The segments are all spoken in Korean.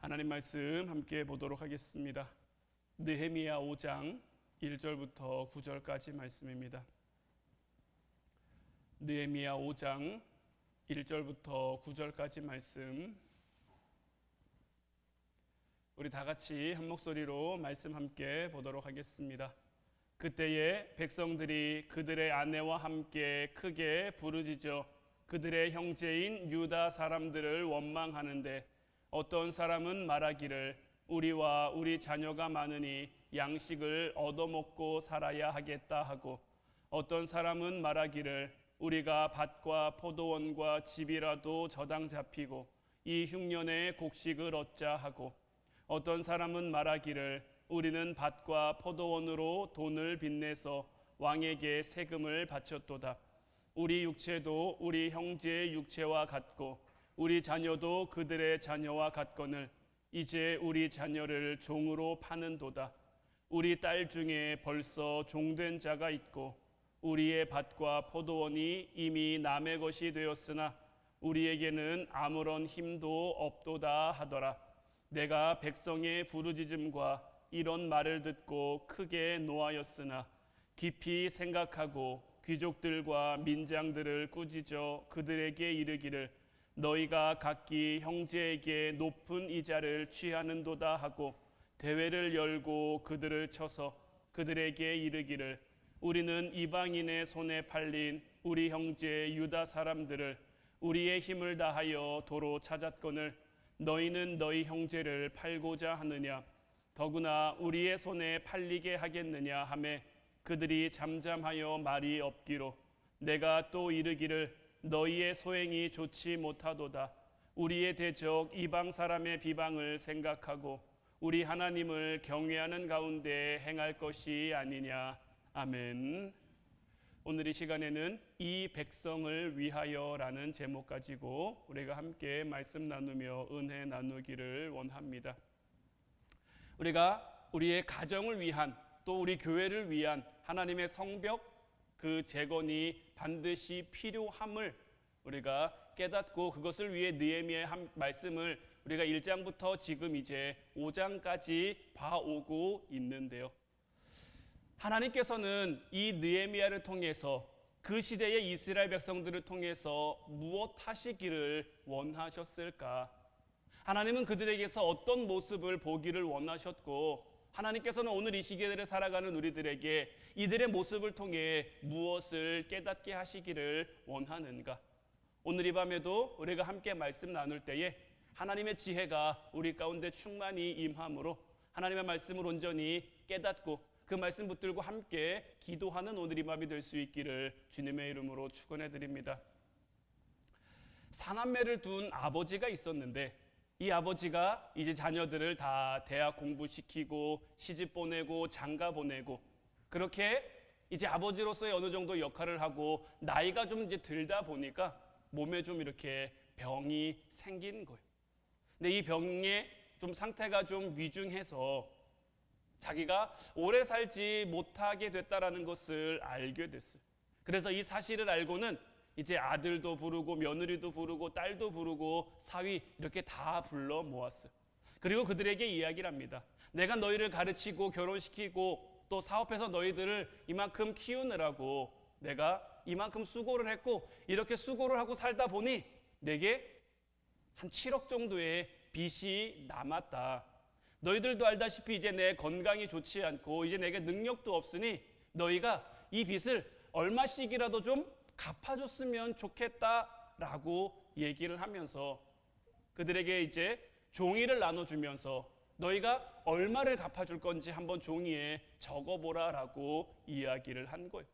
하나님 말씀 함께 보도록 하겠습니다. 느헤미야 5장 1절부터 9절까지 말씀입니다. 느헤미야 5장 1절부터 9절까지 말씀, 우리 다 같이 한 목소리로 말씀 함께 보도록 하겠습니다. 그때에 백성들이 그들의 아내와 함께 크게 부르짖어 그들의 형제인 유다 사람들을 원망하는데, 어떤 사람은 말하기를 우리와 우리 자녀가 많으니 양식을 얻어먹고 살아야 하겠다 하고, 어떤 사람은 말하기를 우리가 밭과 포도원과 집이라도 저당 잡히고 이 흉년에 곡식을 얻자 하고, 어떤 사람은 말하기를 우리는 밭과 포도원으로 돈을 빚내서 왕에게 세금을 바쳤도다. 우리 육체도 우리 형제의 육체와 같고 우리 자녀도 그들의 자녀와 같거늘 이제 우리 자녀를 종으로 파는도다. 우리 딸 중에 벌써 종된 자가 있고 우리의 밭과 포도원이 이미 남의 것이 되었으나 우리에게는 아무런 힘도 없도다 하더라. 내가 백성의 부르짖음과 이런 말을 듣고 크게 노하였으나 깊이 생각하고 귀족들과 민장들을 꾸짖어 그들에게 이르기를 너희가 각기 형제에게 높은 이자를 취하는도다 하고, 대회를 열고 그들을 쳐서 그들에게 이르기를 우리는 이방인의 손에 팔린 우리 형제 유다 사람들을 우리의 힘을 다하여 도로 찾았거늘 너희는 너희 형제를 팔고자 하느냐? 더구나 우리의 손에 팔리게 하겠느냐 하매 그들이 잠잠하여 말이 없기로, 내가 또 이르기를 너희의 소행이 좋지 못하도다. 우리의 대적 이방 사람의 비방을 생각하고 우리 하나님을 경외하는 가운데 행할 것이 아니냐. 아멘. 오늘 이 시간에는 이 백성을 위하여라는 제목 가지고 우리가 함께 말씀 나누며 은혜 나누기를 원합니다. 우리가 우리의 가정을 위한, 또 우리 교회를 위한 하나님의 성벽 그 재건이 반드시 필요함을 우리가 깨닫고, 그것을 위해 느헤미야의 말씀을 우리가 1장부터 지금 이제 5장까지 봐오고 있는데요. 하나님께서는 이 느헤미야를 통해서 그 시대의 이스라엘 백성들을 통해서 무엇 하시기를 원하셨을까? 하나님은 그들에게서 어떤 모습을 보기를 원하셨고, 하나님께서는 오늘 이 시대를 살아가는 우리들에게 이들의 모습을 통해 무엇을 깨닫게 하시기를 원하는가? 오늘 이 밤에도 우리가 함께 말씀 나눌 때에 하나님의 지혜가 우리 가운데 충만히 임함으로 하나님의 말씀을 온전히 깨닫고 그 말씀 붙들고 함께 기도하는 오늘 이 밤이 될 수 있기를 주님의 이름으로 축원해 드립니다. 사남매를 둔 아버지가 있었는데, 이 아버지가 이제 자녀들을 다 대학 공부시키고 시집 보내고 장가 보내고, 그렇게 이제 아버지로서의 어느 정도 역할을 하고 나이가 좀 이제 들다 보니까 몸에 좀 이렇게 병이 생긴 거예요. 근데 이 병의 좀 상태가 좀 위중해서 자기가 오래 살지 못하게 됐다라는 것을 알게 됐어요. 그래서 이 사실을 알고는 이제 아들도 부르고 며느리도 부르고 딸도 부르고 사위 이렇게 다 불러 모았어요. 그리고 그들에게 이야기를 합니다. 내가 너희를 가르치고 결혼시키고 또 사업해서 너희들을 이만큼 키우느라고 내가 이만큼 수고를 했고, 이렇게 수고를 하고 살다 보니 내게 한 7억 정도의 빚이 남았다. 너희들도 알다시피 이제 내 건강이 좋지 않고 이제 내게 능력도 없으니 너희가 이 빚을 얼마씩이라도 좀 갚아줬으면 좋겠다라고 얘기를 하면서 그들에게 이제 종이를 나눠주면서 너희가 얼마를 갚아줄 건지 한번 종이에 적어보라라고 이야기를 한 거예요.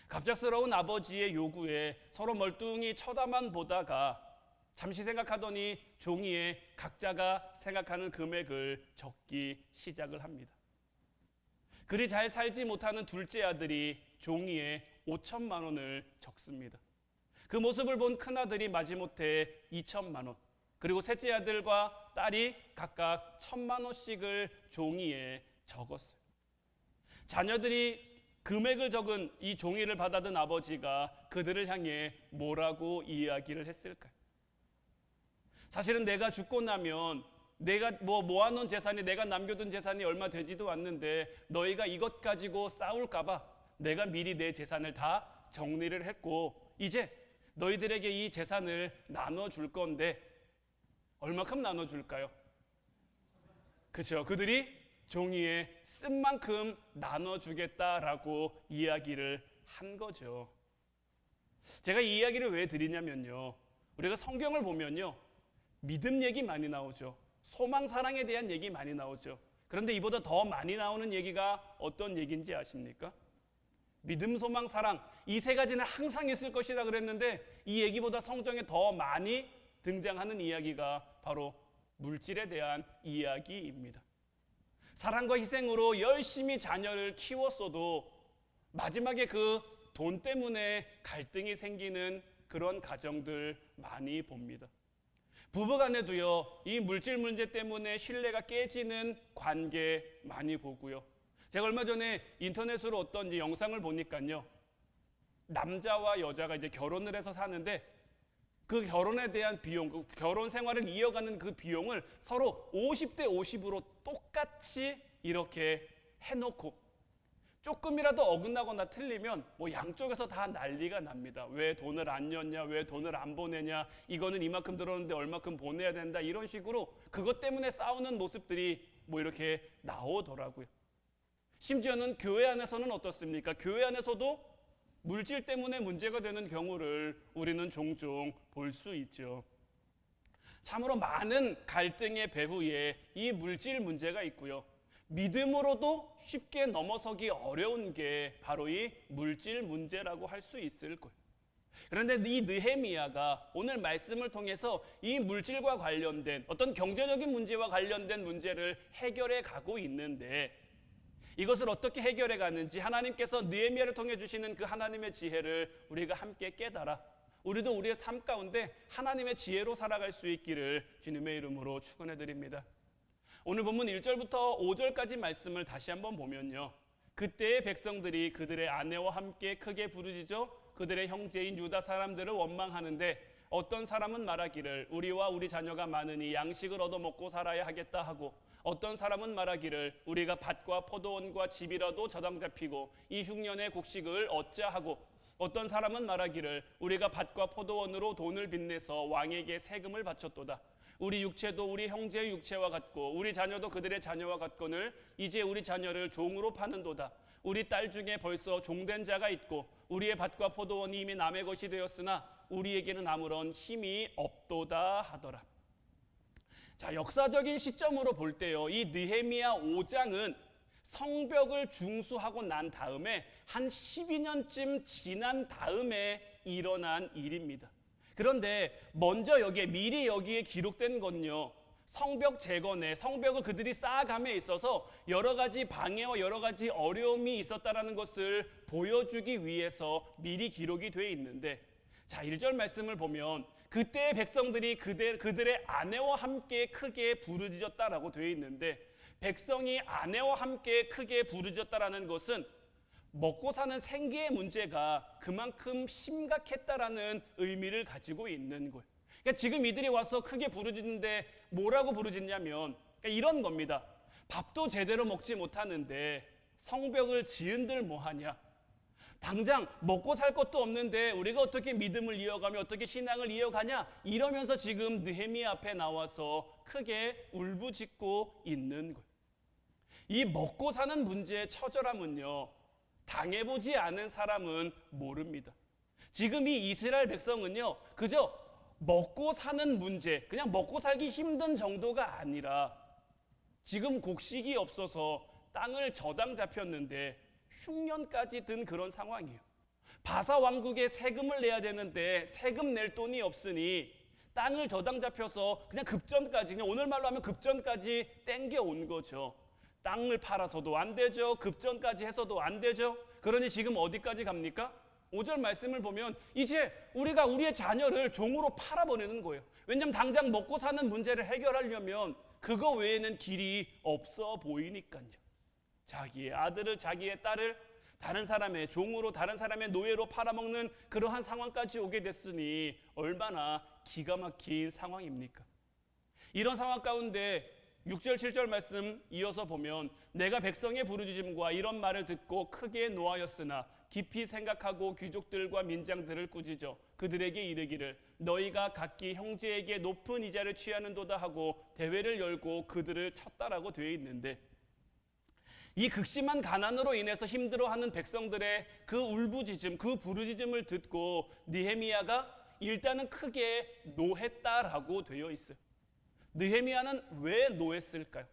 갑작스러운 아버지의 요구에 서로 멀뚱히 쳐다만 보다가 잠시 생각하더니 종이에 각자가 생각하는 금액을 적기 시작을 합니다. 그리 잘 살지 못하는 둘째 아들이 종이에 5천만 원을 적습니다. 그 모습을 본 큰아들이 마지못해 2천만 원, 그리고 셋째 아들과 딸이 각각 1,000만 원씩을 종이에 적었어요. 자녀들이 금액을 적은 이 종이를 받아든 아버지가 그들을 향해 뭐라고 이야기를 했을까요? 사실은 내가 죽고 나면 내가 모아놓은 재산이, 내가 남겨둔 재산이 얼마 되지도 않는데 너희가 이것 가지고 싸울까봐 내가 미리 내 재산을 다 정리를 했고 이제 너희들에게 이 재산을 나눠줄 건데 얼마큼 나눠줄까요? 그렇죠. 그들이 종이에 쓴 만큼 나눠주겠다라고 이야기를 한 거죠. 제가 이 이야기를 왜 드리냐면요, 우리가 성경을 보면요 믿음 얘기 많이 나오죠. 소망, 사랑에 대한 얘기 많이 나오죠. 그런데 이보다 더 많이 나오는 얘기가 어떤 얘기인지 아십니까? 믿음, 소망, 사랑, 이 세 가지는 항상 있을 것이다 그랬는데 이 얘기보다 성경에 더 많이 등장하는 이야기가 바로 물질에 대한 이야기입니다. 사랑과 희생으로 열심히 자녀를 키웠어도 마지막에 그 돈 때문에 갈등이 생기는 그런 가정들 많이 봅니다. 부부간에도요 이 물질 문제 때문에 신뢰가 깨지는 관계 많이 보고요. 제가 얼마 전에 인터넷으로 어떤 이제 영상을 보니까요, 남자와 여자가 이제 결혼을 해서 사는데 그 결혼에 대한 비용, 그 결혼 생활을 이어가는 그 비용을 서로 50대 50으로 똑같이 이렇게 해놓고 조금이라도 어긋나거나 틀리면 양쪽에서 다 난리가 납니다. 왜 돈을 안 냈냐, 왜 돈을 안 보내냐, 이거는 이만큼 들었는데 얼마큼 보내야 된다, 이런 식으로 그것 때문에 싸우는 모습들이 이렇게 나오더라고요. 심지어는 교회 안에서는 어떻습니까? 교회 안에서도 물질 때문에 문제가 되는 경우를 우리는 종종 볼 수 있죠. 참으로 많은 갈등의 배후에 이 물질 문제가 있고요, 믿음으로도 쉽게 넘어서기 어려운 게 바로 이 물질 문제라고 할 수 있을 거예요. 그런데 이 느헤미야가 오늘 말씀을 통해서 이 물질과 관련된 어떤 경제적인 문제와 관련된 문제를 해결해 가고 있는데, 이것을 어떻게 해결해 가는지 하나님께서 느헤미야를 통해 주시는 그 하나님의 지혜를 우리가 함께 깨달아 우리도 우리의 삶 가운데 하나님의 지혜로 살아갈 수 있기를 주님의 이름으로 축원해 드립니다. 오늘 본문 1절부터 5절까지 말씀을 다시 한번 보면요, 그때의 백성들이 그들의 아내와 함께 크게 부르짖어 그들의 형제인 유다 사람들을 원망하는데, 어떤 사람은 말하기를 우리와 우리 자녀가 많으니 양식을 얻어먹고 살아야 하겠다 하고, 어떤 사람은 말하기를 우리가 밭과 포도원과 집이라도 저당 잡히고 이 흉년의 곡식을 얻자 하고, 어떤 사람은 말하기를 우리가 밭과 포도원으로 돈을 빚내서 왕에게 세금을 바쳤도다. 우리 육체도 우리 형제의 육체와 같고 우리 자녀도 그들의 자녀와 같거늘 이제 우리 자녀를 종으로 파는도다. 우리 딸 중에 벌써 종된 자가 있고 우리의 밭과 포도원이 이미 남의 것이 되었으나 우리에게는 아무런 힘이 없도다 하더라. 자, 역사적인 시점으로 볼 때요, 이 느헤미야 5장은 성벽을 중수하고 난 다음에 한 12년쯤 지난 다음에 일어난 일입니다. 그런데 먼저 미리 여기에 기록된 건요, 성벽 재건에, 성벽을 그들이 쌓아감에 있어서 여러 가지 방해와 여러 가지 어려움이 있었다라는 것을 보여주기 위해서 미리 기록이 되어 있는데, 자, 1절 말씀을 보면 그때의 백성들이 그들의 아내와 함께 크게 부르짖었다라고 되어 있는데, 백성이 아내와 함께 크게 부르짖었다라는 것은 먹고 사는 생계의 문제가 그만큼 심각했다라는 의미를 가지고 있는 거예요. 그러니까 지금 이들이 와서 크게 부르짖는데 뭐라고 부르짖냐면 이런 겁니다. 밥도 제대로 먹지 못하는데 성벽을 지은들 뭐하냐? 당장 먹고 살 것도 없는데 우리가 어떻게 믿음을 이어가며 어떻게 신앙을 이어가냐? 이러면서 지금 느헤미야 앞에 나와서 크게 울부짖고 있는 거예요. 이 먹고 사는 문제의 처절함은요, 당해보지 않은 사람은 모릅니다. 지금 이 이스라엘 백성은요, 그저 먹고 사는 문제, 그냥 먹고 살기 힘든 정도가 아니라 지금 곡식이 없어서 땅을 저당 잡혔는데 흉년까지 든 그런 상황이에요. 바사 왕국에 세금을 내야 되는데 세금 낼 돈이 없으니 땅을 저당 잡혀서 그냥 급전까지, 그냥 오늘 말로 하면 급전까지 땡겨온 거죠. 땅을 팔아서도 안 되죠. 급전까지 해서도 안 되죠. 그러니 지금 어디까지 갑니까? 5절 말씀을 보면 이제 우리가 우리의 자녀를 종으로 팔아버리는 거예요. 왜냐하면 당장 먹고 사는 문제를 해결하려면 그거 외에는 길이 없어 보이니까요. 자기의 아들을, 자기의 딸을 다른 사람의 종으로, 다른 사람의 노예로 팔아먹는 그러한 상황까지 오게 됐으니 얼마나 기가 막힌 상황입니까? 이런 상황 가운데 6절 7절 말씀 이어서 보면 내가 백성의 부르짖음과 이런 말을 듣고 크게 노하였으나 깊이 생각하고 귀족들과 민장들을 꾸짖어 그들에게 이르기를 너희가 각기 형제에게 높은 이자를 취하는도다 하고 대회를 열고 그들을 쳤다라고 되어 있는데, 이 극심한 가난으로 인해서 힘들어하는 백성들의 그 울부짖음, 그 부르짖음을 듣고 느헤미야가 일단은 크게 노했다라고 되어 있어요. 느헤미야는 왜 노했을까요?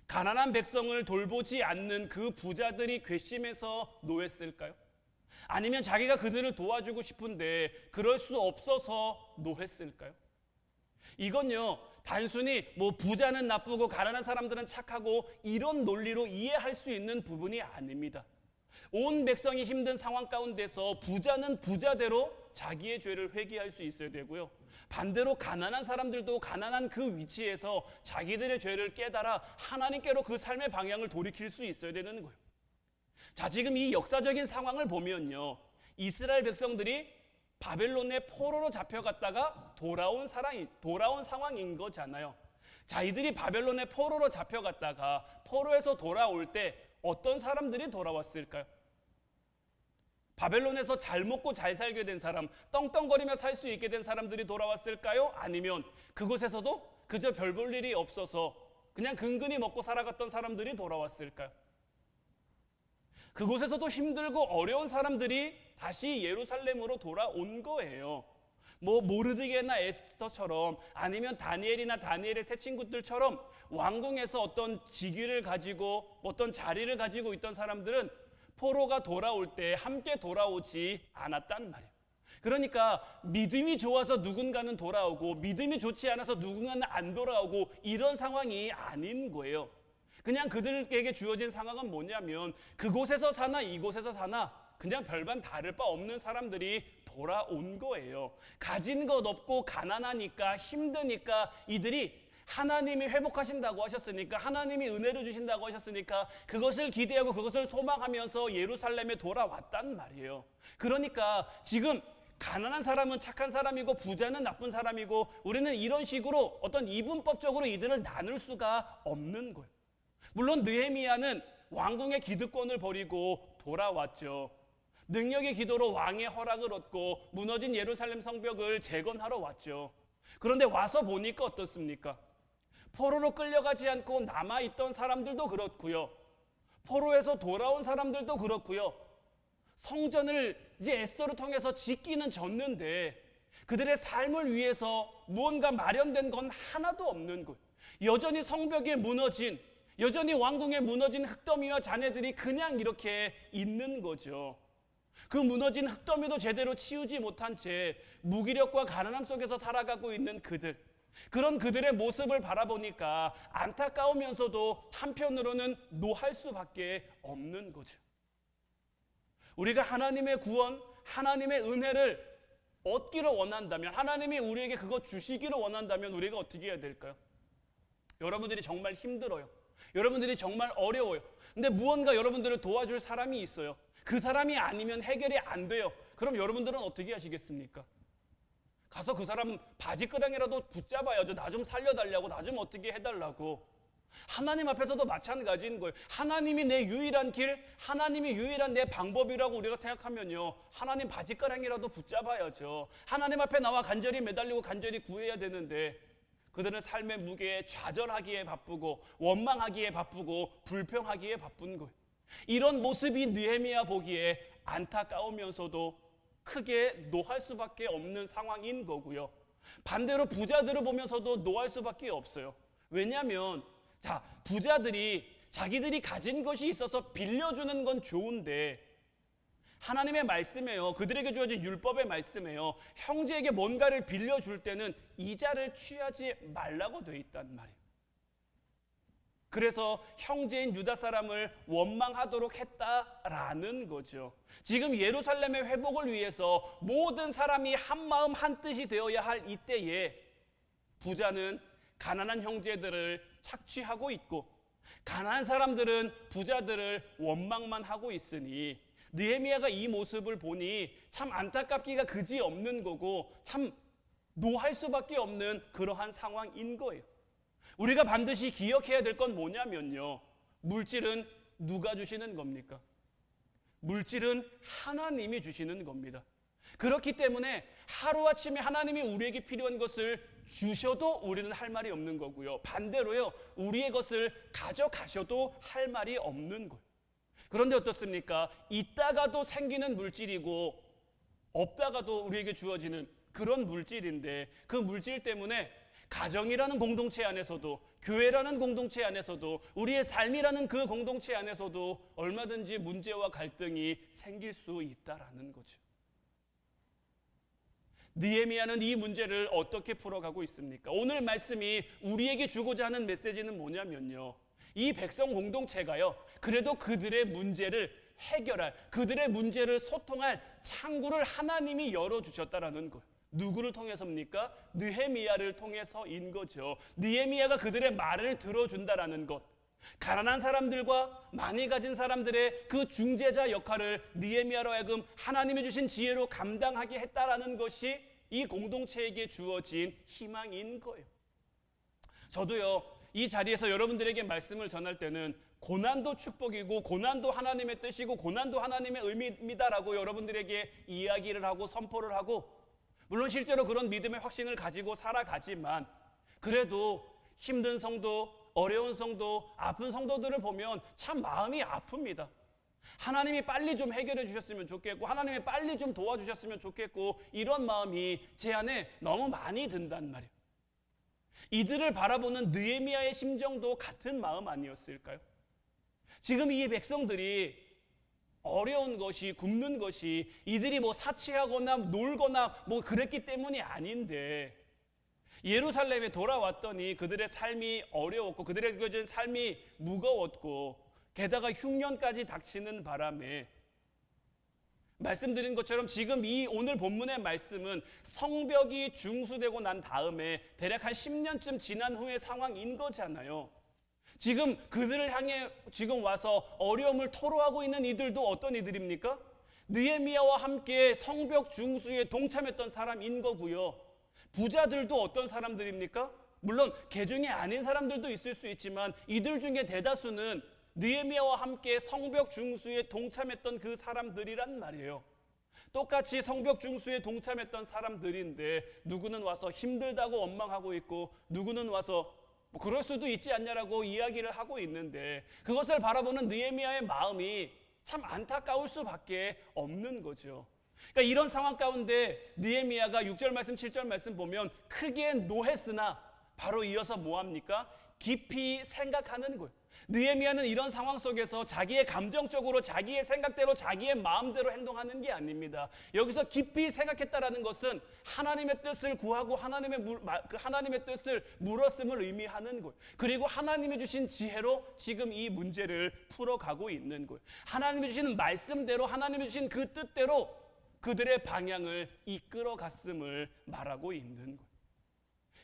가난한 백성을 돌보지 않는 그 부자들이 괘씸해서 노했을까요? 아니면 자기가 그들을 도와주고 싶은데 그럴 수 없어서 노했을까요? 이건요, 단순히 부자는 나쁘고 가난한 사람들은 착하고 이런 논리로 이해할 수 있는 부분이 아닙니다. 온 백성이 힘든 상황 가운데서 부자는 부자대로 자기의 죄를 회개할 수 있어야 되고요, 반대로 가난한 사람들도 가난한 그 위치에서 자기들의 죄를 깨달아 하나님께로 그 삶의 방향을 돌이킬 수 있어야 되는 거예요. 자, 지금 이 역사적인 상황을 보면요, 이스라엘 백성들이 바벨론의 포로로 잡혀갔다가 돌아온 상황인 거잖아요. 자, 이들이 바벨론의 포로로 잡혀갔다가 포로에서 돌아올 때 어떤 사람들이 돌아왔을까요? 바벨론에서 잘 먹고 잘 살게 된 사람, 떵떵거리며 살 수 있게 된 사람들이 돌아왔을까요? 아니면 그곳에서도 그저 별 볼 일이 없어서 그냥 근근히 먹고 살아갔던 사람들이 돌아왔을까요? 그곳에서도 힘들고 어려운 사람들이 다시 예루살렘으로 돌아온 거예요. 모르드게나 에스더처럼, 아니면 다니엘이나 다니엘의 세 친구들처럼 왕궁에서 어떤 직위를 가지고 어떤 자리를 가지고 있던 사람들은 포로가 돌아올 때 함께 돌아오지 않았단 말이에요. 그러니까 믿음이 좋아서 누군가는 돌아오고 믿음이 좋지 않아서 누군가는 안 돌아오고 이런 상황이 아닌 거예요. 그냥 그들에게 주어진 상황은 뭐냐면 그곳에서 사나 이곳에서 사나 그냥 별반 다를 바 없는 사람들이 돌아온 거예요. 가진 것 없고 가난하니까 힘드니까 이들이 하나님이 회복하신다고 하셨으니까, 하나님이 은혜를 주신다고 하셨으니까 그것을 기대하고 그것을 소망하면서 예루살렘에 돌아왔단 말이에요. 그러니까 지금 가난한 사람은 착한 사람이고 부자는 나쁜 사람이고 우리는 이런 식으로 어떤 이분법적으로 이들을 나눌 수가 없는 거예요. 물론 느헤미야는 왕궁의 기득권을 버리고 돌아왔죠. 능력의 기도로 왕의 허락을 얻고 무너진 예루살렘 성벽을 재건하러 왔죠. 그런데 와서 보니까 어떻습니까? 포로로 끌려가지 않고 남아있던 사람들도 그렇고요, 포로에서 돌아온 사람들도 그렇고요, 성전을 이제 에스더를 통해서 짓기는 졌는데 그들의 삶을 위해서 무언가 마련된 건 하나도 없는 거예요. 여전히 성벽에 무너진, 여전히 왕궁에 무너진 흙더미와 자네들이 그냥 이렇게 있는 거죠. 그 무너진 흙더미도 제대로 치우지 못한 채 무기력과 가난함 속에서 살아가고 있는 그들, 그런 그들의 모습을 바라보니까 안타까우면서도 한편으로는 노할 수밖에 없는 거죠. 우리가 하나님의 구원, 하나님의 은혜를 얻기를 원한다면, 하나님이 우리에게 그거 주시기를 원한다면 우리가 어떻게 해야 될까요? 여러분들이 정말 힘들어요. 여러분들이 정말 어려워요. 근데 무언가 여러분들을 도와줄 사람이 있어요. 그 사람이 아니면 해결이 안 돼요. 그럼 여러분들은 어떻게 하시겠습니까? 가서 그 사람 바지끄랑이라도 붙잡아야죠. 나 좀 살려달라고, 나 좀 어떻게 해달라고. 하나님 앞에서도 마찬가지인 거예요. 하나님이 내 유일한 길, 하나님이 유일한 내 방법이라고 우리가 생각하면요, 하나님 바지가랑이라도 붙잡아야죠. 하나님 앞에 나와 간절히 매달리고 간절히 구해야 되는데 그들은 삶의 무게에 좌절하기에 바쁘고 원망하기에 바쁘고 불평하기에 바쁜 거예요. 이런 모습이 느헤미야 보기에 안타까우면서도 크게 노할 수밖에 없는 상황인 거고요. 반대로 부자들을 보면서도 노할 수밖에 없어요. 왜냐하면 부자들이 자기들이 가진 것이 있어서 빌려주는 건 좋은데 하나님의 말씀에요, 그들에게 주어진 율법의 말씀에요, 형제에게 뭔가를 빌려줄 때는 이자를 취하지 말라고 돼 있단 말이에요. 그래서 형제인 유다 사람을 원망하도록 했다라는 거죠. 지금 예루살렘의 회복을 위해서 모든 사람이 한마음 한뜻이 되어야 할 이때에 부자는 가난한 형제들을 착취하고 있고 가난한 사람들은 부자들을 원망만 하고 있으니 느헤미야가 이 모습을 보니 참 안타깝기가 그지없는 거고 참 노할 수밖에 없는 그러한 상황인 거예요. 우리가 반드시 기억해야 될 건 뭐냐면요, 물질은 누가 주시는 겁니까? 물질은 하나님이 주시는 겁니다. 그렇기 때문에 하루아침에 하나님이 우리에게 필요한 것을 주셔도 우리는 할 말이 없는 거고요, 반대로요, 우리의 것을 가져가셔도 할 말이 없는 거예요. 그런데 어떻습니까? 있다가도 생기는 물질이고 없다가도 우리에게 주어지는 그런 물질인데, 그 물질 때문에 가정이라는 공동체 안에서도, 교회라는 공동체 안에서도, 우리의 삶이라는 그 공동체 안에서도 얼마든지 문제와 갈등이 생길 수 있다라는 거죠. 느헤미야는 이 문제를 어떻게 풀어가고 있습니까? 오늘 말씀이 우리에게 주고자 하는 메시지는 뭐냐면요, 이 백성 공동체가요, 그래도 그들의 문제를 해결할, 그들의 문제를 소통할 창구를 하나님이 열어주셨다라는 거예요. 누구를 통해서입니까? 느헤미야를 통해서인 거죠. 느헤미야가 그들의 말을 들어준다라는 것, 가난한 사람들과 많이 가진 사람들의 그 중재자 역할을 느헤미야로 하여금 하나님이 주신 지혜로 감당하게 했다라는 것이 이 공동체에게 주어진 희망인 거예요. 저도요, 이 자리에서 여러분들에게 말씀을 전할 때는 고난도 축복이고 고난도 하나님의 뜻이고 고난도 하나님의 의미입니다라고 여러분들에게 이야기를 하고 선포를 하고, 물론 실제로 그런 믿음의 확신을 가지고 살아가지만, 그래도 힘든 성도, 어려운 성도, 아픈 성도들을 보면 참 마음이 아픕니다. 하나님이 빨리 좀 해결해 주셨으면 좋겠고, 하나님이 빨리 좀 도와주셨으면 좋겠고, 이런 마음이 제 안에 너무 많이 든단 말이에요. 이들을 바라보는 느헤미야의 심정도 같은 마음 아니었을까요? 지금 이 백성들이 어려운 것이, 굶는 것이 이들이 뭐 사치하거나 놀거나 뭐 그랬기 때문이 아닌데, 예루살렘에 돌아왔더니 그들의 삶이 어려웠고 그들의 삶이 무거웠고, 게다가 흉년까지 닥치는 바람에, 말씀드린 것처럼 지금 이 오늘 본문의 말씀은 성벽이 중수되고 난 다음에 대략 한 10년쯤 지난 후의 상황인 거잖아요. 지금 그들을 향해 지금 와서 어려움을 토로하고 있는 이들도 어떤 이들입니까? 느헤미야와 함께 성벽 중수에 동참했던 사람인 거고요. 부자들도 어떤 사람들입니까? 물론 개중에 아닌 사람들도 있을 수 있지만 이들 중에 대다수는 느헤미야와 함께 성벽 중수에 동참했던 그 사람들이란 말이에요. 똑같이 성벽 중수에 동참했던 사람들인데, 누구는 와서 힘들다고 원망하고 있고, 누구는 와서 뭐 그럴 수도 있지 않냐라고 이야기를 하고 있는데, 그것을 바라보는 느헤미야의 마음이 참 안타까울 수밖에 없는 거죠. 그러니까 이런 상황 가운데 느헤미야가 6절 말씀 7절 말씀 보면 크게 노했으나 바로 이어서 뭐합니까? 깊이 생각하는 거예요. 느헤미야는 이런 상황 속에서 자기의 감정적으로 자기의 생각대로 자기의 마음대로 행동하는 게 아닙니다. 여기서 깊이 생각했다라는 것은 하나님의 뜻을 구하고 하나님의 뜻을 물었음을 의미하는 거예요. 그리고 하나님이 주신 지혜로 지금 이 문제를 풀어가고 있는 거예요. 하나님이 주시는 말씀대로, 하나님이 주신 그 뜻대로 그들의 방향을 이끌어갔음을 말하고 있는 거예요.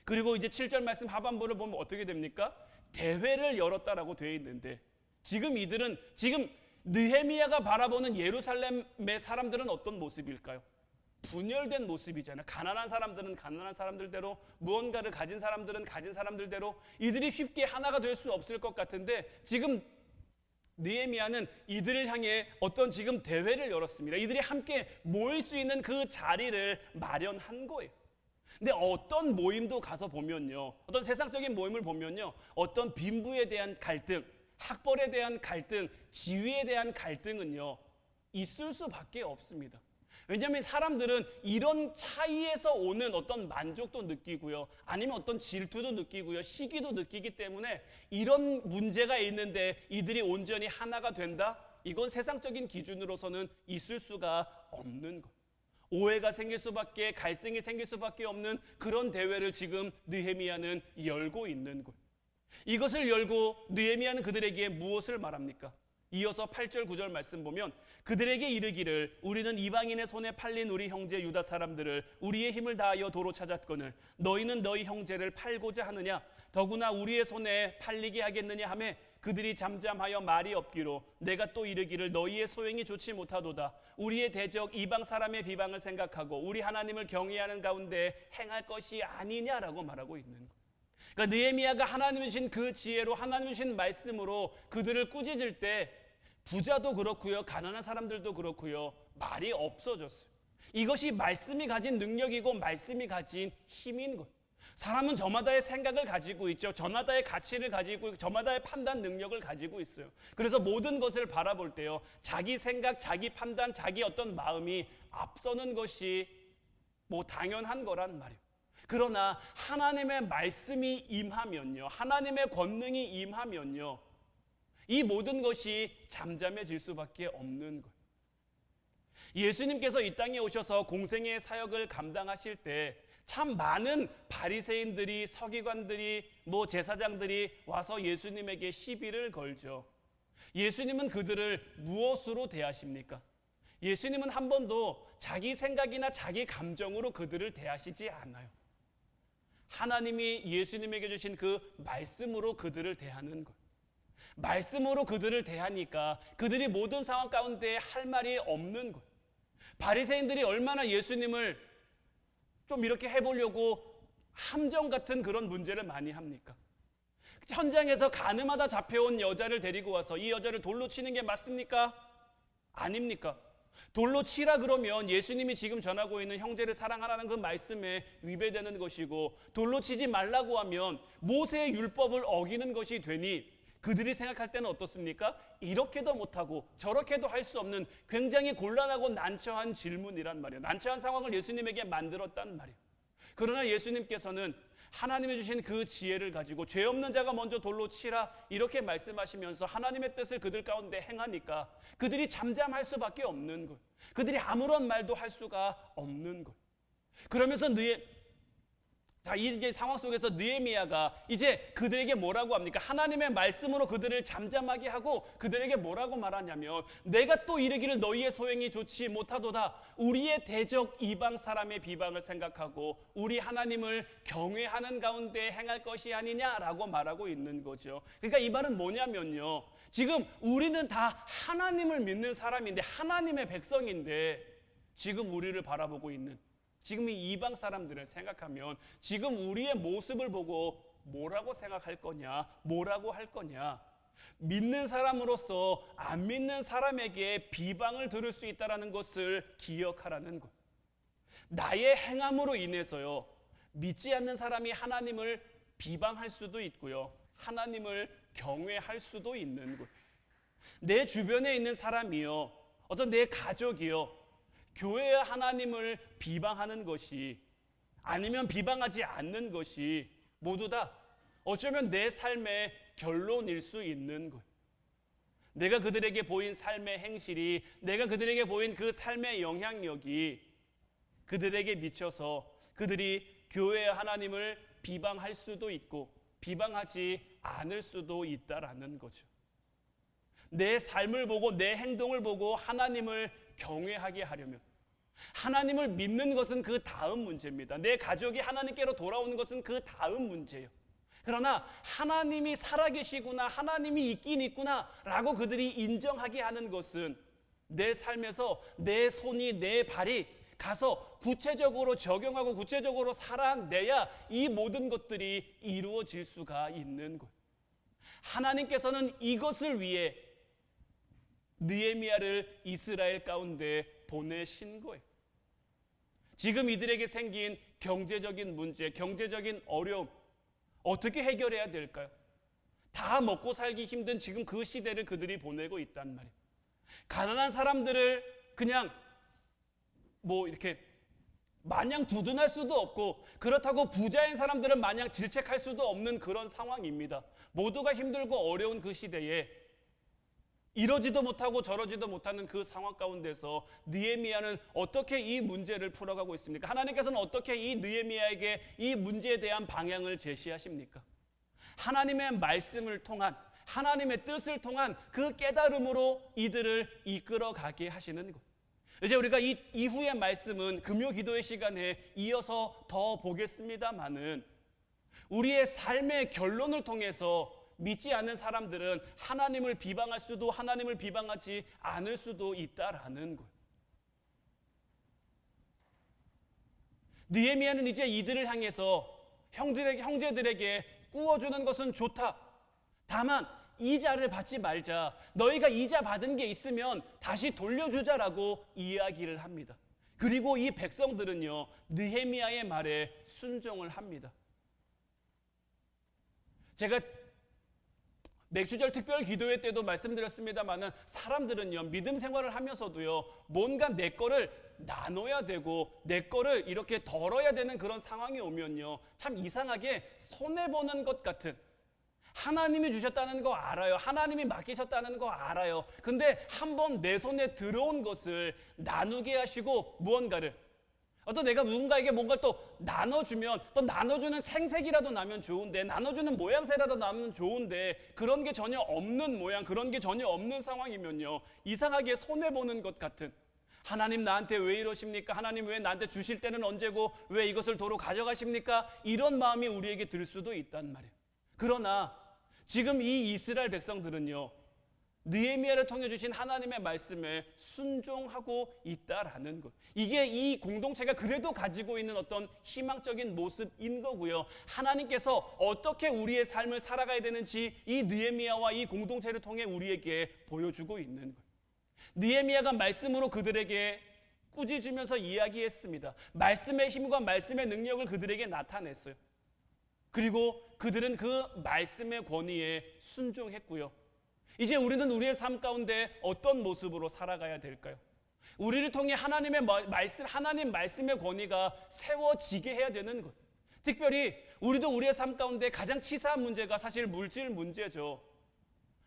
그리고 이제 7절 말씀 하반부를 보면 어떻게 됩니까? 대회를 열었다라고 되어 있는데, 지금 이들은, 지금 느헤미야가 바라보는 예루살렘의 사람들은 어떤 모습일까요? 분열된 모습이잖아요. 가난한 사람들은 가난한 사람들대로, 무언가를 가진 사람들은 가진 사람들대로 이들이 쉽게 하나가 될 수 없을 것 같은데, 지금 느헤미야는 이들을 향해 어떤 지금 대회를 열었습니다. 이들이 함께 모일 수 있는 그 자리를 마련한 거예요. 근데 어떤 모임도 가서 보면요, 어떤 세상적인 모임을 보면요, 어떤 빈부에 대한 갈등, 학벌에 대한 갈등, 지위에 대한 갈등은요 있을 수밖에 없습니다. 왜냐하면 사람들은 이런 차이에서 오는 어떤 만족도 느끼고요, 아니면 어떤 질투도 느끼고요, 시기도 느끼기 때문에 이런 문제가 있는데 이들이 온전히 하나가 된다? 이건 세상적인 기준으로서는 있을 수가 없는 것. 오해가 생길 수밖에, 갈등이 생길 수밖에 없는 그런 대회를 지금 느헤미야는 열고 있는 것. 이것을 열고 느헤미야는 그들에게 무엇을 말합니까? 이어서 8절 9절 말씀 보면 그들에게 이르기를 우리는 이방인의 손에 팔린 우리 형제 유다 사람들을 우리의 힘을 다하여 도로 찾았거늘 너희는 너희 형제를 팔고자 하느냐? 더구나 우리의 손에 팔리게 하겠느냐 하매 그들이 잠잠하여 말이 없기로 내가 또 이르기를 너희의 소행이 좋지 못하도다. 우리의 대적 이방 사람의 비방을 생각하고 우리 하나님을 경외하는 가운데 행할 것이 아니냐라고 말하고 있는 거예요. 그러니까 느헤미야가 하나님 주신 그 지혜로 하나님 주신 말씀으로 그들을 꾸짖을 때 부자도 그렇고요, 가난한 사람들도 그렇고요, 말이 없어졌어요. 이것이 말씀이 가진 능력이고 말씀이 가진 힘인 거예요. 사람은 저마다의 생각을 가지고 있죠. 저마다의 가치를 가지고 있고 저마다의 판단 능력을 가지고 있어요. 그래서 모든 것을 바라볼 때요, 자기 생각, 자기 판단, 자기 어떤 마음이 앞서는 것이 뭐 당연한 거란 말이에요. 그러나 하나님의 말씀이 임하면요, 하나님의 권능이 임하면요, 이 모든 것이 잠잠해질 수밖에 없는 거예요. 예수님께서 이 땅에 오셔서 공생의 사역을 감당하실 때 참 많은 바리새인들이, 서기관들이, 제사장들이 와서 예수님에게 시비를 걸죠. 예수님은 그들을 무엇으로 대하십니까? 예수님은 한 번도 자기 생각이나 자기 감정으로 그들을 대하시지 않아요. 하나님이 예수님에게 주신 그 말씀으로 그들을 대하는 것. 말씀으로 그들을 대하니까 그들이 모든 상황 가운데 할 말이 없는 것. 바리새인들이 얼마나 예수님을 좀 이렇게 해보려고 함정 같은 그런 문제를 많이 합니까? 현장에서 가늠하다 잡혀온 여자를 데리고 와서 이 여자를 돌로 치는 게 맞습니까? 아닙니까? 돌로 치라 그러면 예수님이 지금 전하고 있는 형제를 사랑하라는 그 말씀에 위배되는 것이고, 돌로 치지 말라고 하면 모세의 율법을 어기는 것이 되니 그들이 생각할 때는 어떻습니까? 이렇게도 못하고 저렇게도 할 수 없는 굉장히 곤란하고 난처한 질문이란 말이에요. 난처한 상황을 예수님에게 만들었단 말이에요. 그러나 예수님께서는 하나님이 주신 그 지혜를 가지고 죄 없는 자가 먼저 돌로 치라 이렇게 말씀하시면서 하나님의 뜻을 그들 가운데 행하니까 그들이 잠잠할 수밖에 없는 거예요. 그들이 아무런 말도 할 수가 없는 거예요. 그러면서 이 상황 속에서 느헤미야가 이제 그들에게 뭐라고 합니까? 하나님의 말씀으로 그들을 잠잠하게 하고 그들에게 뭐라고 말하냐면, 내가 또 이르기를 너희의 소행이 좋지 못하도다. 우리의 대적 이방 사람의 비방을 생각하고 우리 하나님을 경외하는 가운데 행할 것이 아니냐라고 말하고 있는 거죠. 그러니까 이 말은 뭐냐면요, 지금 우리는 다 하나님을 믿는 사람인데, 하나님의 백성인데, 지금 우리를 바라보고 있는 지금 이 이방 사람들을 생각하면 지금 우리의 모습을 보고 뭐라고 생각할 거냐, 뭐라고 할 거냐. 믿는 사람으로서 안 믿는 사람에게 비방을 들을 수 있다는 것을 기억하라는 것. 나의 행함으로 인해서요, 믿지 않는 사람이 하나님을 비방할 수도 있고요, 하나님을 경외할 수도 있는 것. 내 주변에 있는 사람이요, 어떤 내 가족이요, 교회의 하나님을 비방하는 것이, 아니면 비방하지 않는 것이 모두 다 어쩌면 내 삶의 결론일 수 있는 거예요. 내가 그들에게 보인 삶의 행실이, 내가 그들에게 보인 그 삶의 영향력이 그들에게 미쳐서 그들이 교회의 하나님을 비방할 수도 있고 비방하지 않을 수도 있다라는 거죠. 내 삶을 보고 내 행동을 보고 하나님을 경외하게 하려면, 하나님을 믿는 것은 그 다음 문제입니다. 내 가족이 하나님께로 돌아오는 것은 그 다음 문제예요. 그러나 하나님이 살아계시구나, 하나님이 있긴 있구나 라고 그들이 인정하게 하는 것은 내 삶에서 내 손이, 내 발이 가서 구체적으로 적용하고 구체적으로 살아내야 이 모든 것들이 이루어질 수가 있는 거예요. 하나님께서는 이것을 위해 느헤미야를 이스라엘 가운데 보내신 거예요. 지금 이들에게 생긴 경제적인 문제, 경제적인 어려움, 어떻게 해결해야 될까요? 다 먹고 살기 힘든 지금 그 시대를 그들이 보내고 있단 말이에요. 가난한 사람들을 그냥 이렇게 마냥 두둔할 수도 없고, 그렇다고 부자인 사람들은 마냥 질책할 수도 없는 그런 상황입니다. 모두가 힘들고 어려운 그 시대에 이러지도 못하고 저러지도 못하는 그 상황 가운데서 느헤미야는 어떻게 이 문제를 풀어가고 있습니까? 하나님께서는 어떻게 이 느헤미야에게 이 문제에 대한 방향을 제시하십니까? 하나님의 말씀을 통한, 하나님의 뜻을 통한 그 깨달음으로 이들을 이끌어가게 하시는 것. 이제 우리가 이 이후의 말씀은 금요 기도의 시간에 이어서 더 보겠습니다마는, 우리의 삶의 결론을 통해서 믿지 않는 사람들은 하나님을 비방할 수도 하나님을 비방하지 않을 수도 있다라는 거예요. 느헤미야는 이제 이들을 향해서 형제들에게 꾸어주는 것은 좋다. 다만 이자를 받지 말자. 너희가 이자 받은 게 있으면 다시 돌려주자라고 이야기를 합니다. 그리고 이 백성들은요, 느헤미야의 말에 순종을 합니다. 제가 맥주절 특별 기도회 때도 말씀드렸습니다만은 사람들은요, 믿음 생활을 하면서도요, 뭔가 내 거를 나눠야 되고 내 거를 이렇게 덜어야 되는 그런 상황이 오면요, 참 이상하게 손해보는 것 같은, 하나님이 주셨다는 거 알아요. 하나님이 맡기셨다는 거 알아요. 근데 한번 내 손에 들어온 것을 나누게 하시고 무언가를, 어떤 내가 누군가에게 뭔가 또 나눠주면, 또 나눠주는 생색이라도 나면 좋은데, 나눠주는 모양새라도 나면 좋은데, 그런 게 전혀 없는 모양, 그런 게 전혀 없는 상황이면요, 이상하게 손해보는 것 같은, 하나님 나한테 왜 이러십니까? 하나님 왜 나한테 주실 때는 언제고 왜 이것을 도로 가져가십니까? 이런 마음이 우리에게 들 수도 있단 말이에요. 그러나 지금 이 이스라엘 백성들은요, 느헤미야를 통해 주신 하나님의 말씀에 순종하고 있다라는 것. 이게 이 공동체가 그래도 가지고 있는 어떤 희망적인 모습인 거고요. 하나님께서 어떻게 우리의 삶을 살아가야 되는지 이 느헤미야와 이 공동체를 통해 우리에게 보여주고 있는 거예요. 느헤미야가 말씀으로 그들에게 꾸짖으면서 이야기했습니다. 말씀의 힘과 말씀의 능력을 그들에게 나타냈어요. 그리고 그들은 그 말씀의 권위에 순종했고요. 이제 우리는 우리의 삶 가운데 어떤 모습으로 살아가야 될까요? 우리를 통해 하나님의 말씀, 하나님 말씀의 권위가 세워지게 해야 되는 것. 특별히 우리도 우리의 삶 가운데 가장 치사한 문제가 사실 물질 문제죠.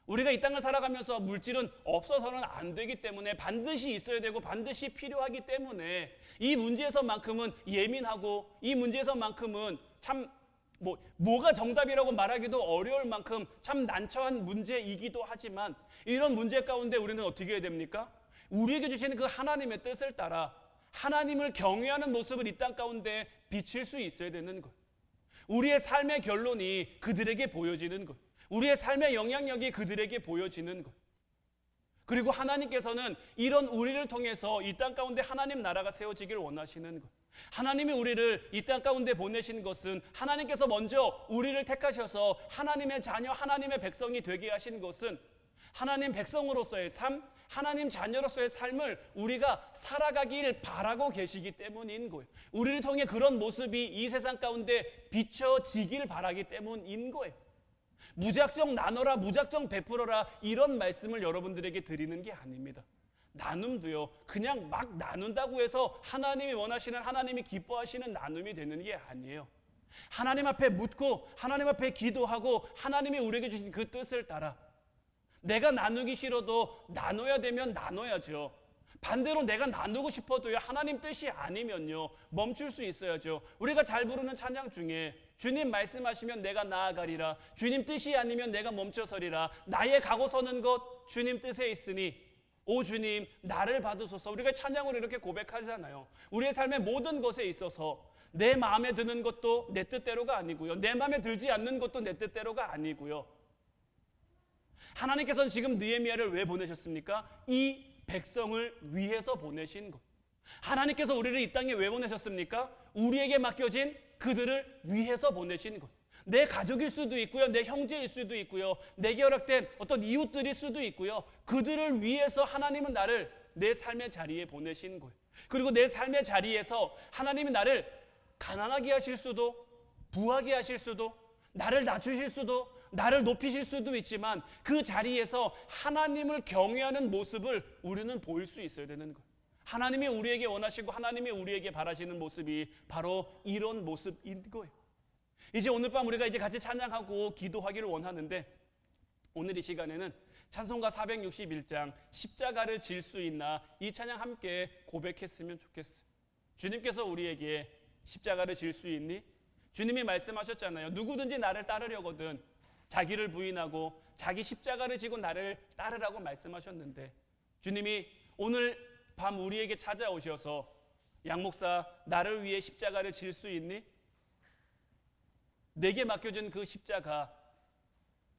우리가 이 땅을 살아가면서 물질은 없어서는 안 되기 때문에 반드시 있어야 되고 반드시 필요하기 때문에 이 문제에서만큼은 예민하고 이 문제에서만큼은 참 뭐가 정답이라고 말하기도 어려울 만큼 참 난처한 문제이기도 하지만 이런 문제 가운데 우리는 어떻게 해야 됩니까? 우리에게 주시는 그 하나님의 뜻을 따라 하나님을 경외하는 모습을 이 땅 가운데 비칠 수 있어야 되는 것. 우리의 삶의 결론이 그들에게 보여지는 것. 우리의 삶의 영향력이 그들에게 보여지는 것. 그리고 하나님께서는 이런 우리를 통해서 이 땅 가운데 하나님 나라가 세워지길 원하시는 것. 하나님이 우리를 이 땅 가운데 보내신 것은 하나님께서 먼저 우리를 택하셔서 하나님의 자녀, 하나님의 백성이 되게 하신 것은 하나님 백성으로서의 삶, 하나님 자녀로서의 삶을 우리가 살아가길 바라고 계시기 때문인 거예요. 우리를 통해 그런 모습이 이 세상 가운데 비춰지길 바라기 때문인 거예요. 무작정 나눠라, 무작정 베풀어라, 이런 말씀을 여러분들에게 드리는 게 아닙니다. 나눔도요, 그냥 막 나눈다고 해서 하나님이 원하시는, 하나님이 기뻐하시는 나눔이 되는 게 아니에요. 하나님 앞에 묻고 하나님 앞에 기도하고 하나님이 우리에게 주신 그 뜻을 따라 내가 나누기 싫어도 나눠야 되면 나눠야죠. 반대로 내가 나누고 싶어도요, 하나님 뜻이 아니면요, 멈출 수 있어야죠. 우리가 잘 부르는 찬양 중에 주님 말씀하시면 내가 나아가리라, 주님 뜻이 아니면 내가 멈춰서리라, 나의 가고 서는 것 주님 뜻에 있으니 오 주님 나를 받으소서. 우리가 찬양으로 이렇게 고백하잖아요. 우리의 삶의 모든 것에 있어서 내 마음에 드는 것도 내 뜻대로가 아니고요, 내 마음에 들지 않는 것도 내 뜻대로가 아니고요. 하나님께서는 지금 느헤미야를 왜 보내셨습니까? 이 백성을 위해서 보내신 것. 하나님께서 우리를 이 땅에 왜 보내셨습니까? 우리에게 맡겨진 그들을 위해서 보내신 것. 내 가족일 수도 있고요, 내 형제일 수도 있고요, 내게 허락된 어떤 이웃들일 수도 있고요. 그들을 위해서 하나님은 나를 내 삶의 자리에 보내신 거예요. 그리고 내 삶의 자리에서 하나님이 나를 가난하게 하실 수도, 부하게 하실 수도, 나를 낮추실 수도, 나를 높이실 수도 있지만 그 자리에서 하나님을 경외하는 모습을 우리는 보일 수 있어야 되는 거예요. 하나님이 우리에게 원하시고 하나님이 우리에게 바라시는 모습이 바로 이런 모습인 거예요. 이제 오늘 밤 우리가 이제 같이 찬양하고 기도하기를 원하는데, 오늘 이 시간에는 찬송가 461장 십자가를 질 수 있나, 이 찬양 함께 고백했으면 좋겠어요. 주님께서 우리에게 십자가를 질 수 있니? 주님이 말씀하셨잖아요. 누구든지 나를 따르려거든 자기를 부인하고 자기 십자가를 지고 나를 따르라고 말씀하셨는데, 주님이 오늘 밤 우리에게 찾아오셔서 양 목사 나를 위해 십자가를 질 수 있니? 내게 맡겨진 그 십자가,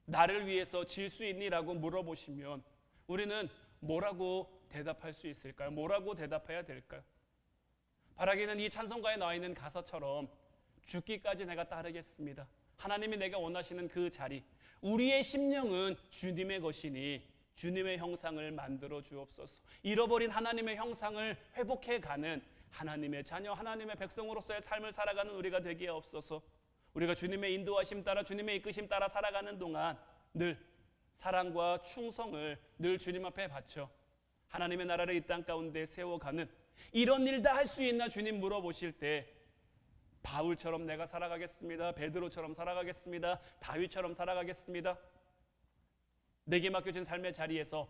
나를 위해서 질 수 있니라고 물어보시면 우리는 뭐라고 대답할 수 있을까요? 뭐라고 대답해야 될까요? 바라기는 이 찬송가에 나와 있는 가사처럼 죽기까지 내가 따르겠습니다. 하나님이 내가 원하시는 그 자리, 우리의 심령은 주님의 것이니 주님의 형상을 만들어 주옵소서. 잃어버린 하나님의 형상을 회복해가는 하나님의 자녀, 하나님의 백성으로서의 삶을 살아가는 우리가 되게 없어서 우리가 주님의 인도하심 따라 주님의 이끄심 따라 살아가는 동안 늘 사랑과 충성을 늘 주님 앞에 바쳐 하나님의 나라를 이 땅 가운데 세워가는 이런 일 다 할 수 있나 주님 물어보실 때 바울처럼 내가 살아가겠습니다. 베드로처럼 살아가겠습니다. 다윗처럼 살아가겠습니다. 내게 맡겨진 삶의 자리에서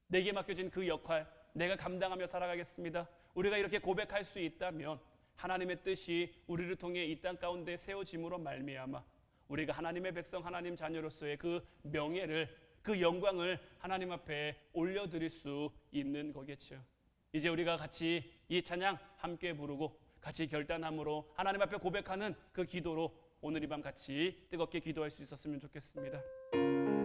내게 맡겨진 그 역할 내가 감당하며 살아가겠습니다. 우리가 이렇게 고백할 수 있다면 하나님의 뜻이 우리를 통해 이 땅 가운데 세워짐으로 말미암아 우리가 하나님의 백성 하나님 자녀로서의 그 명예를 그 영광을 하나님 앞에 올려드릴 수 있는 거겠죠. 이제 우리가 같이 이 찬양 함께 부르고 같이 결단함으로 하나님 앞에 고백하는 그 기도로 오늘 이 밤 같이 뜨겁게 기도할 수 있었으면 좋겠습니다.